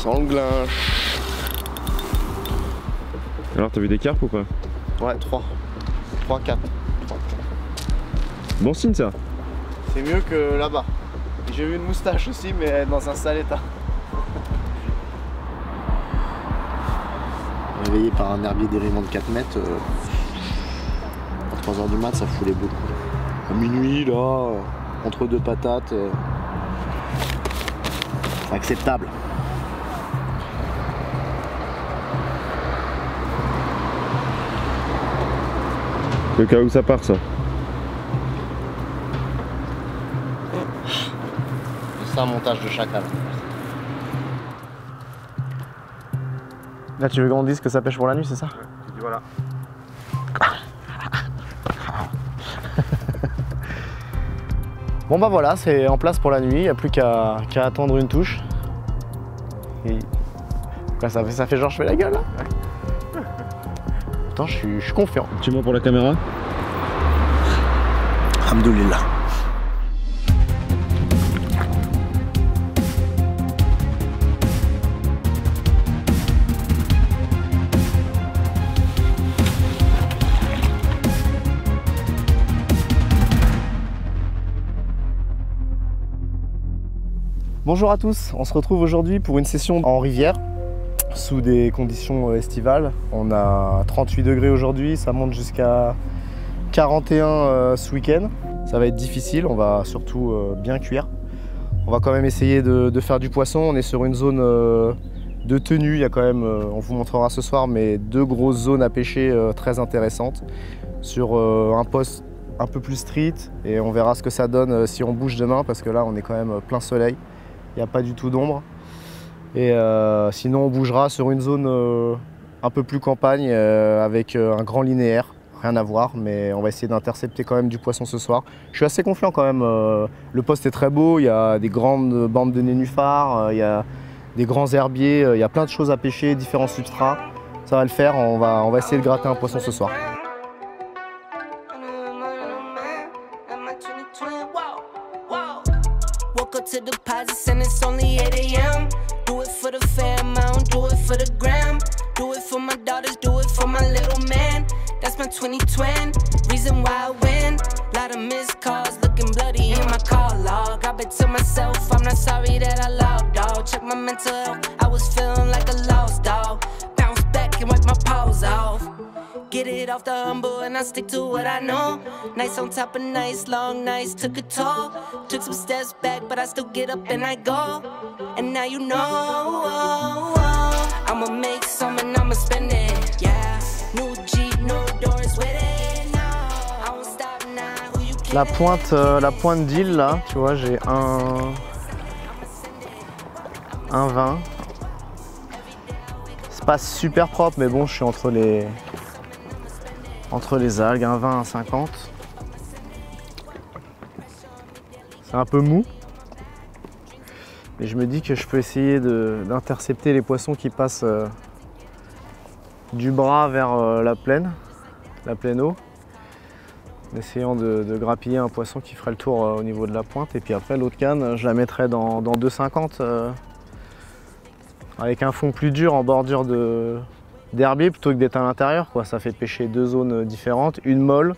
Sanglinche. Alors t'as vu des carpes ou pas? Ouais, 3, 4. Bon signe ça. C'est mieux que là-bas. J'ai vu une moustache aussi, mais dans un sale état. Réveillé par un herbier dérivant de 4 mètres, à 3 h du mat, ça fout les boules. À minuit, là, entre deux patates, c'est acceptable. Le cas où ça part ça. C'est un montage de chacal. Là, tu veux qu'on dise que ça pêche pour la nuit, c'est ça? Ouais, tu dis voilà. Bon bah voilà, c'est en place pour la nuit, il n'y a plus qu'à attendre une touche. Et... Là, ça fait genre je fais la gueule là. Attends, je suis confiant. Tu mets pour la caméra? Alhamdoulilah. Bonjour à tous, on se retrouve aujourd'hui pour une session en rivière sous des conditions estivales. On a 38 degrés aujourd'hui, ça monte jusqu'à 41 ce week-end. Ça va être difficile, on va surtout bien cuire. On va quand même essayer de faire du poisson. On est sur une zone de tenue, il y a quand même, on vous montrera ce soir, mais 2 grosses zones à pêcher très intéressantes sur un poste un peu plus street et on verra ce que ça donne si on bouge demain parce que là on est quand même plein soleil. Il n'y a pas du tout d'ombre. Et sinon, on bougera sur une zone un peu plus campagne avec un grand linéaire. Rien à voir, mais on va essayer d'intercepter quand même du poisson ce soir. Je suis assez confiant quand même. Le poste est très beau, il y a des grandes bandes de nénuphars, il y a des grands herbiers, il y a plein de choses à pêcher, différents substrats. Ça va le faire, on va essayer de gratter un poisson ce soir. To deposits and it's only 8 AM. Do it for the fam, I don't do it for the gram. Do it for my daughters, do it for my little man. That's my 2020, reason why I win. Lot of missed calls, looking bloody in my call log. I bet to myself, I'm not sorry that I logged dog. Check my mental health, I was feeling like a lost dog. Bounce back and wipe my paws off. Get it off the humble and I stick to what I know. Nights on top of nights, long nights took a toll. Took some steps back, but I still get up and I go. And now you know, I'ma make some and I'ma spend it. Yeah, new Jeep, no doors with it. No, I won't stop now. Who you kidding? La pointe d'île là, tu vois, j'ai un 20. C'est pas super propre, mais bon, je suis entre les algues, un 20, un 50. C'est un peu mou. Et je me dis que je peux essayer d'intercepter les poissons qui passent du bras vers la pleine eau. En essayant de grappiller un poisson qui ferait le tour au niveau de la pointe. Et puis après, l'autre canne, je la mettrai dans 2,50 avec un fond plus dur en bordure d'herbier plutôt que d'être à l'intérieur, quoi. Ça fait pêcher 2 zones différentes, une molle,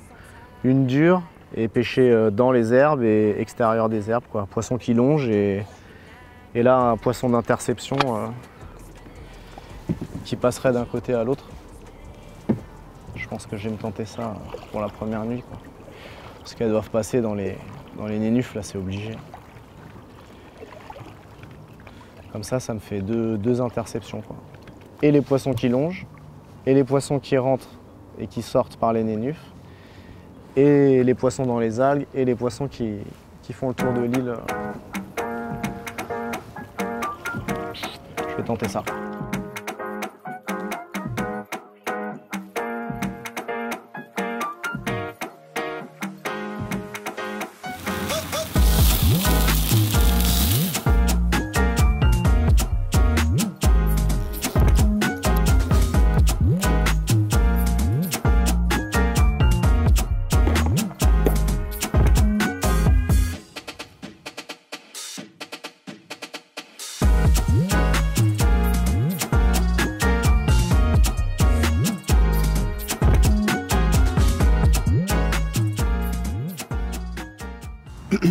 une dure, et pêcher dans les herbes et extérieur des herbes, quoi. Poisson qui longe et là un poisson d'interception qui passerait d'un côté à l'autre. Je pense que je vais me tenter ça pour la première nuit, quoi. Parce qu'elles doivent passer dans les nénufs, là c'est obligé. Comme ça me fait deux interceptions, quoi. Et les poissons qui longent, et les poissons qui rentrent et qui sortent par les nénufs, et les poissons dans les algues, et les poissons qui font le tour de l'île. Je vais tenter ça.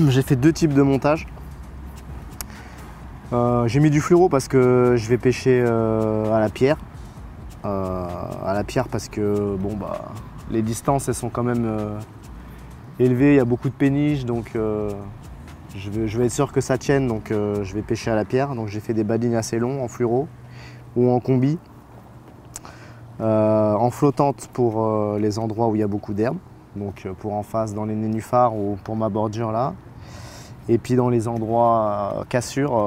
j'ai fait 2 types de montage. J'ai mis du fluoro parce que je vais pêcher à la pierre. Parce que bon bah les distances elles sont quand même élevées, il y a beaucoup de péniches donc je vais être sûr que ça tienne, donc je vais pêcher à la pierre. Donc j'ai fait des badines assez longs en fluoro ou en combi, en flottante pour les endroits où il y a beaucoup d'herbe, donc pour en face dans les nénuphars ou pour ma bordure là. Et puis dans les endroits cassures,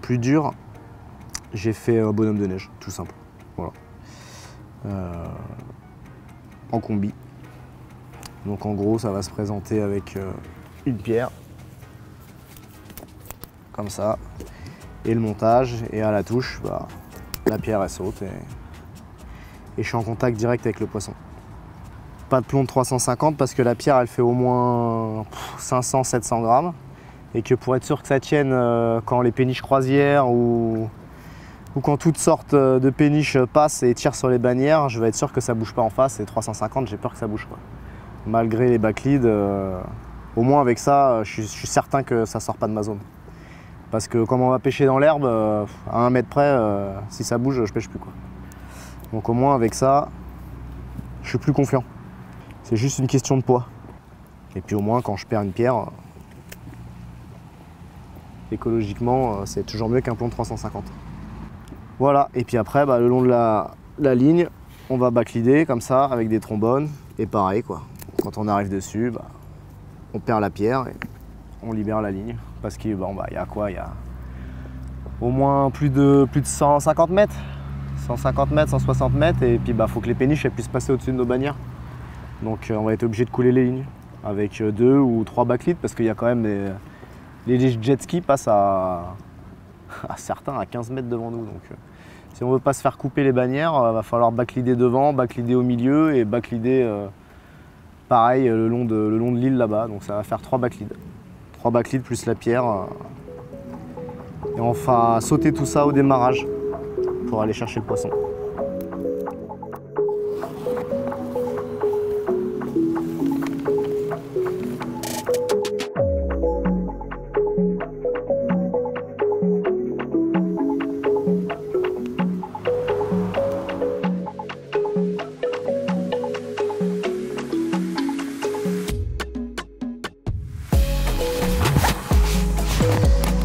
plus durs, j'ai fait un bonhomme de neige, tout simple. Voilà. En combi. Donc en gros, ça va se présenter avec une pierre, comme ça, et le montage. Et à la touche, bah, la pierre elle saute et je suis en contact direct avec le poisson. Pas de plomb de 350 parce que la pierre elle fait au moins 500-700 grammes. Et que pour être sûr que ça tienne quand les péniches croisières ou quand toutes sortes de péniches passent et tirent sur les bannières, je vais être sûr que ça bouge pas en face. Et 350, j'ai peur que ça bouge pas. Malgré les backleads, au moins avec ça, je suis certain que ça sort pas de ma zone. Parce que comme on va pêcher dans l'herbe, à 1 mètre près, si ça bouge, je pêche plus quoi. Donc au moins avec ça, je suis plus confiant. C'est juste une question de poids. Et puis au moins quand je perds une pierre, écologiquement, c'est toujours mieux qu'un plomb de 350. Voilà, et puis après, bah, le long de la ligne, on va backleader comme ça, avec des trombones. Et pareil, quoi. Quand on arrive dessus, bah, on perd la pierre et on libère la ligne. Parce qu'il bon, bah, y a quoi? Il y a au moins plus de 150 mètres. 150 mètres, 160 mètres. Et puis, bah, faut que les péniches elles puissent passer au-dessus de nos bannières. Donc, on va être obligé de couler les lignes. Avec 2 ou 3 backleads, parce qu'il y a quand même les jet skis passent à certains à 15 mètres devant nous. Donc, si on ne veut pas se faire couper les bannières, il va falloir backleader devant, backleader au milieu et backleader pareil le long de l'île là-bas. Donc ça va faire 3 backleads. 3 backleads plus la pierre. Et on va sauter tout ça au démarrage pour aller chercher le poisson.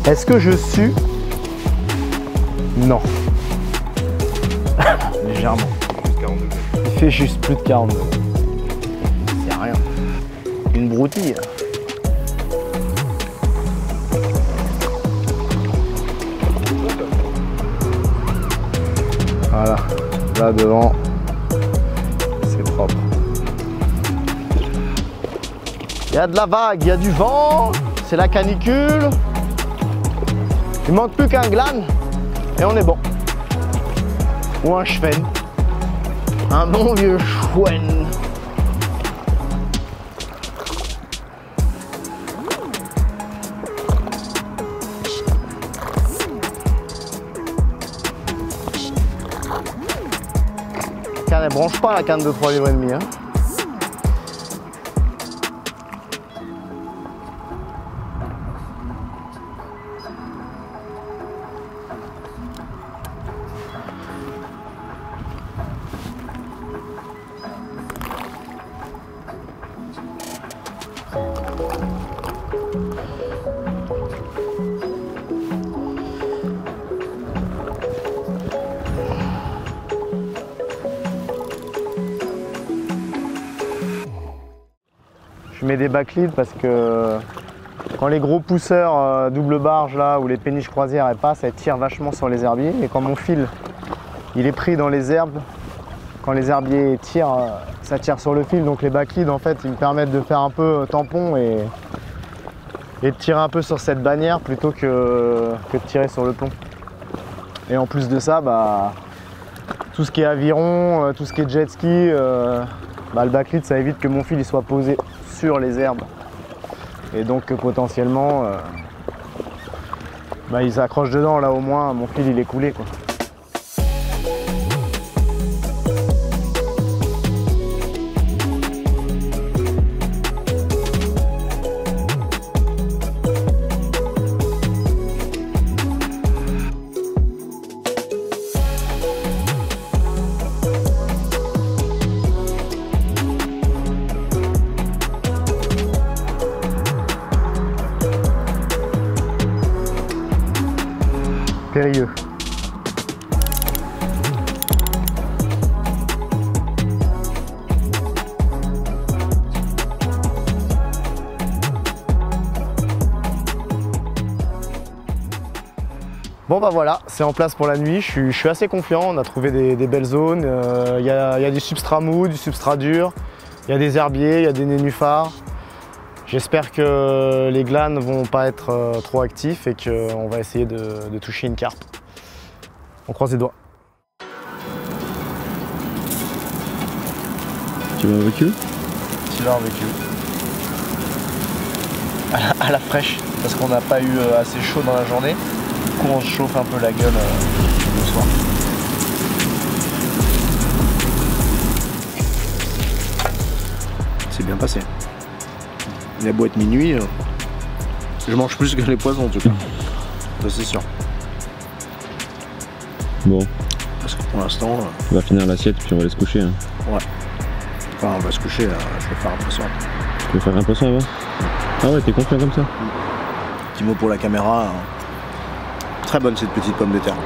Est-ce que je sue? Non. Légèrement. Il fait juste plus de 40 degrés. C'est rien. Une broutille. Voilà. Là devant, c'est propre. Il y a de la vague, il y a du vent, c'est la canicule. Il manque plus qu'un glane et on est bon. Ou un chven. Un bon vieux chwen. La canne elle branche pas, la canne de 3,5 livres. Hein. Je mets des backleads parce que quand les gros pousseurs double barge là ou les péniches croisières elles passent, elles tirent vachement sur les herbiers. Et quand mon fil il est pris dans les herbes, quand les herbiers tirent, ça tire sur le fil. Donc les backleads en fait ils me permettent de faire un peu tampon et de tirer un peu sur cette bannière plutôt que de tirer sur le plomb. Et en plus de ça, bah, tout ce qui est aviron, tout ce qui est jet ski, bah, le backlead ça évite que mon fil il soit posé sur les herbes et donc potentiellement bah, il s'accroche dedans. Là au moins mon fil il est coulé quoi. périlleux. Bon bah voilà, c'est en place pour la nuit, je suis assez confiant, on a trouvé des belles zones, il y a du substrat mou, du substrat dur, il y a des herbiers, il y a des nénuphars. J'espère que les glanes vont pas être trop actifs et qu'on va essayer de toucher une carpe. On croise les doigts. Tu vas avec eux? Tu vas avec eux. À la fraîche, parce qu'on n'a pas eu assez chaud dans la journée. Du coup, on se chauffe un peu la gueule le soir. C'est bien passé. Il a beau être minuit, je mange plus que les poissons en tout cas. Ça c'est sûr. Bon. Parce que pour l'instant... On va finir l'assiette puis on va aller se coucher. Hein. Ouais. Enfin, on va se coucher, je vais faire un poisson. Tu veux faire un poisson avant? Ah ouais, t'es confiant comme ça? Petit mot pour la caméra. Très bonne cette petite pomme de terre.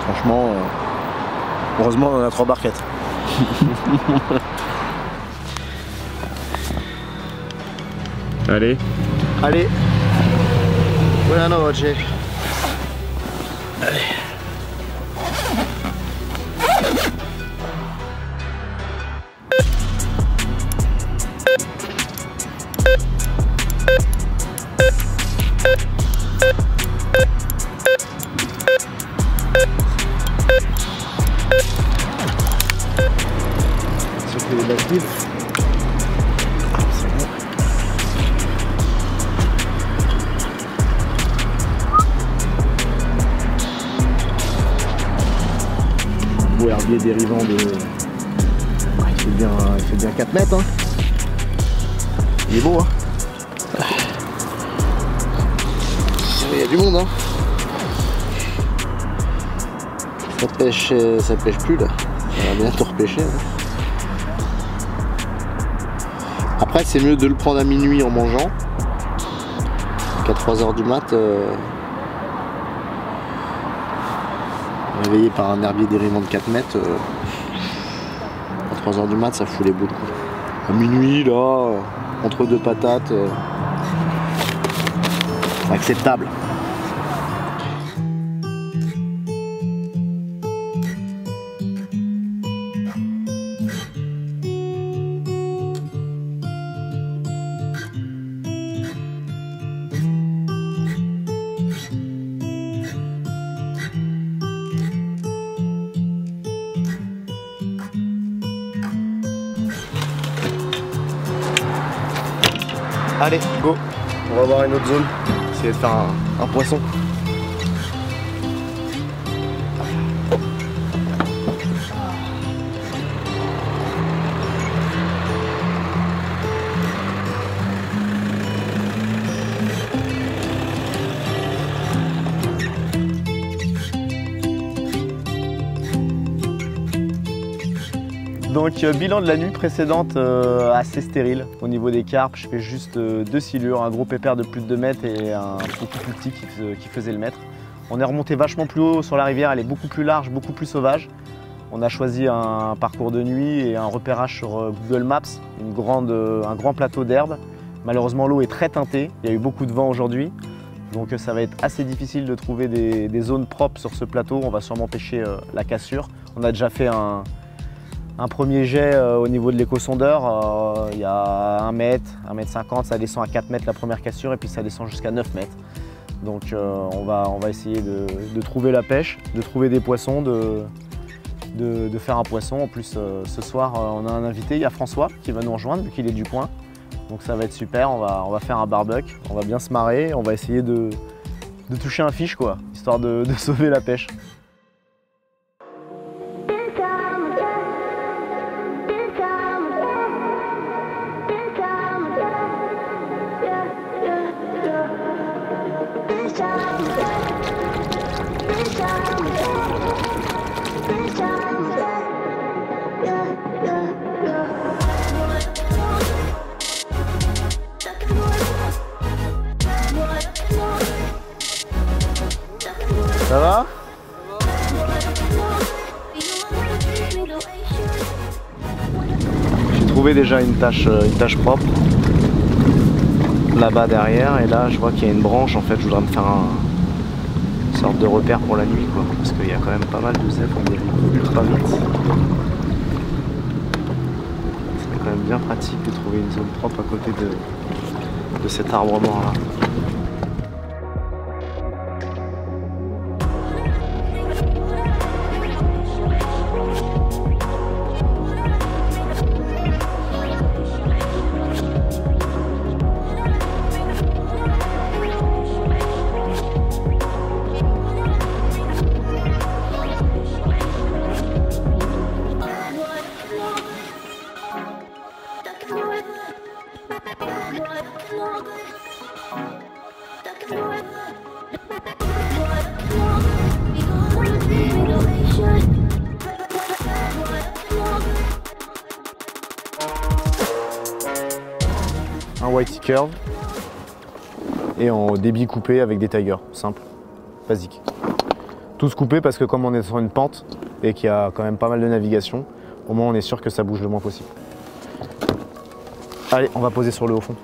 Franchement, heureusement on en a 3 barquettes. Allez. Allez. Buonanotte. Allez. Surtout les bâtiments. C'est bon. Beau herbier dérivant de... Il fait bien 4 mètres. Hein. Il est beau. Hein. Il y a du monde. Hein. Ça pêche plus là. On va bientôt repêcher. Hein. Après c'est mieux de le prendre à minuit en mangeant qu'à 3 h du mat. Réveillé par un herbier dérivant de 4 mètres, à 3 h du mat, ça fout les boules. À minuit, là, entre 2 patates, c'est acceptable. Allez, go. On va voir une autre zone. Essayer de faire un poisson. Donc bilan de la nuit précédente assez stérile au niveau des carpes. Je fais juste 2 silures, un gros pépère de plus de 2 mètres et un beaucoup plus petit qui faisait le mètre. On est remonté vachement plus haut sur la rivière, elle est beaucoup plus large, beaucoup plus sauvage. On a choisi un parcours de nuit et un repérage sur Google Maps, un grand plateau d'herbe. Malheureusement l'eau est très teintée, il y a eu beaucoup de vent aujourd'hui. Donc ça va être assez difficile de trouver des zones propres sur ce plateau. On va sûrement pêcher la cassure. On a déjà fait un premier jet au niveau de l'éco-sondeur, il y a 1 mètre, 1 mètre 50, ça descend à 4 mètres la première cassure et puis ça descend jusqu'à 9 mètres. Donc on va essayer de trouver la pêche, de trouver des poissons, de faire un poisson. En plus ce soir on a un invité, il y a François qui va nous rejoindre vu qu'il est du coin. Donc ça va être super, on va faire un barbecue, on va bien se marrer, on va essayer de toucher un fiche quoi, histoire de sauver la pêche. Ça va? J'ai trouvé déjà une tâche propre là-bas derrière, et là je vois qu'il y a une branche. En fait, je voudrais me faire une sorte de repère pour la nuit, quoi, parce qu'il y a quand même pas mal de zèbres, on dérive ultra vite. C'est quand même bien pratique de trouver une zone propre à côté de cet arbre mort là. Un whitey curve et en débit coupé avec des tigers, simple, basique. Tous coupés parce que comme on est sur une pente et qu'il y a quand même pas mal de navigation, au moins on est sûr que ça bouge le moins possible. Allez, on va poser sur le haut fond.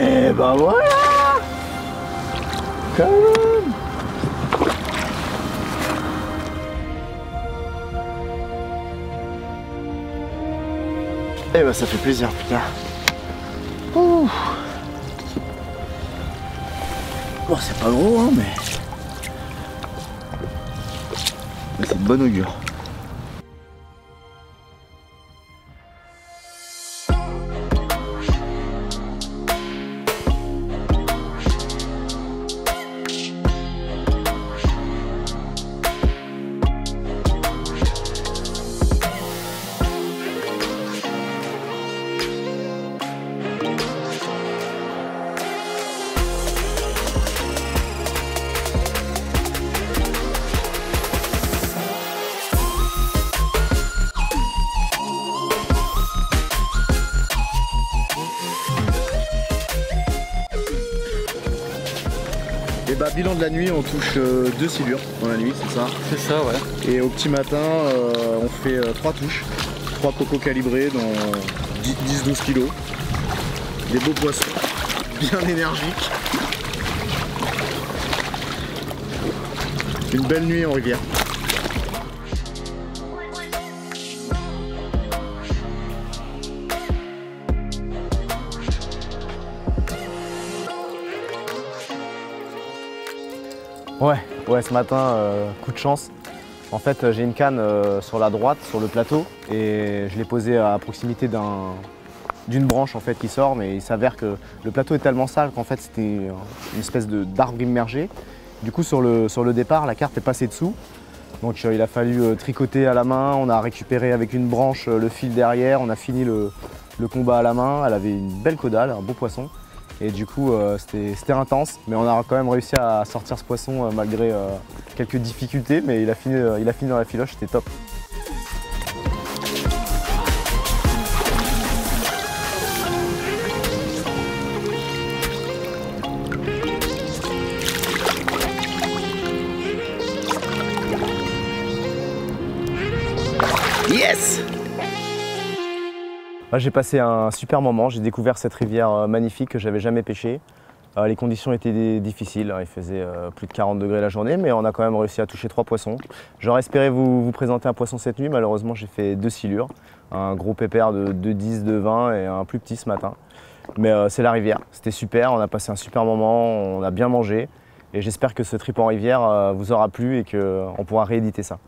Et ben voilà! Quand même! Et ben ça fait plaisir, putain. Ouh. Bon, c'est pas gros, hein, mais c'est de bonne augure. bilan de la nuit, on touche 2 silures dans la nuit, c'est ça? C'est ça, ouais. Et au petit matin, on fait 3 touches, 3 cocos calibrés dans 10-12 kilos. Des beaux poissons, bien énergiques. Une belle nuit en rivière. Ouais, ce matin, coup de chance. En fait, j'ai une canne sur la droite, sur le plateau, et je l'ai posée à proximité d'une branche en fait qui sort, mais il s'avère que le plateau est tellement sale qu'en fait c'était une espèce d'arbre immergé. Du coup, sur le départ, la carte est passée dessous. Donc il a fallu tricoter à la main, on a récupéré avec une branche le fil derrière, on a fini le combat à la main. Elle avait une belle caudale, un beau poisson. Et du coup, c'était intense, mais on a quand même réussi à sortir ce poisson malgré quelques difficultés, mais il a fini dans la filoche, c'était top. Yes! J'ai passé un super moment, j'ai découvert cette rivière magnifique que j'avais jamais pêchée. Les conditions étaient difficiles, il faisait plus de 40 degrés la journée, mais on a quand même réussi à toucher 3 poissons. J'aurais espéré vous présenter un poisson cette nuit, malheureusement j'ai fait 2 silures, un gros pépère de 10, de 20 et un plus petit ce matin. Mais c'est la rivière, c'était super, on a passé un super moment, on a bien mangé et j'espère que ce trip en rivière vous aura plu et qu'on pourra rééditer ça.